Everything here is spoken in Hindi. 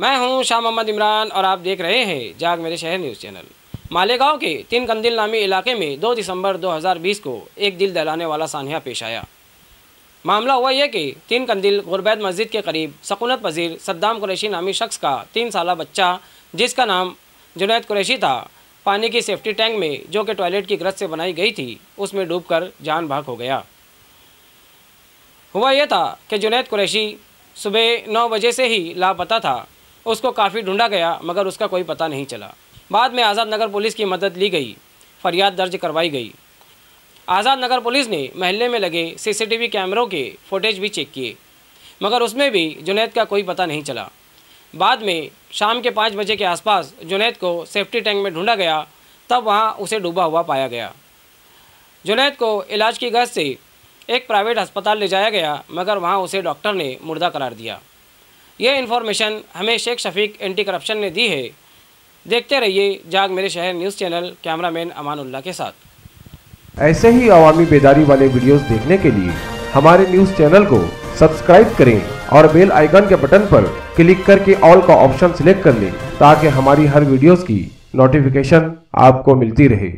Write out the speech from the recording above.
मैं हूं शाह मोहम्मद इमरान और आप देख रहे हैं जाग मेरे शहर न्यूज़ चैनल। मालेगांव के 3 कंदिल नामी इलाके में 2 दिसंबर 2020 को एक दिल दहलाने वाला सान्या पेश आया। मामला हुआ यह कि 3 कंदिल गुरबैत मस्जिद के करीब सकूनत पजीर सद्दाम कुरैशी नामी शख्स का 3 साला बच्चा, जिसका नाम जुनैद कुरैशी था, पानी की सेफ्टी टैंक में जो कि टॉयलेट की ग्रज से बनाई गई थी, उसमें डूबकर जान भाग हो गया। हुआ यह था कि जुनैद कुरैशी सुबह 9 बजे से ही लापता था। उसको काफ़ी ढूंढा गया मगर उसका कोई पता नहीं चला। बाद में आज़ाद नगर पुलिस की मदद ली गई, फरियाद दर्ज करवाई गई। आज़ाद नगर पुलिस ने महल्ले में लगे सीसीटीवी कैमरों के फुटेज भी चेक किए मगर उसमें भी जुनैद का कोई पता नहीं चला। बाद में शाम के 5 बजे के आसपास जुनैद को सेफ्टी टैंक में ढूंढा गया, तब वहां उसे डूबा हुआ पाया गया। जुनैद को इलाज की गर्ज से एक प्राइवेट अस्पताल ले जाया गया मगर वहां उसे डॉक्टर ने मुर्दा करार दिया। यह इन्फॉर्मेशन हमें शेख शफीक एंटी करप्शन ने दी है। देखते रहिए जाग मेरे शहर न्यूज़ चैनल, कैमरामैन अमानुल्लाह के साथ। ऐसे ही अवामी बेदारी वाले वीडियोस देखने के लिए हमारे न्यूज़ चैनल को सब्सक्राइब करें और बेल आइकन के बटन पर क्लिक करके ऑल का ऑप्शन सिलेक्ट कर लें ताकि हमारी हर वीडियोस की नोटिफिकेशन आपको मिलती रहे।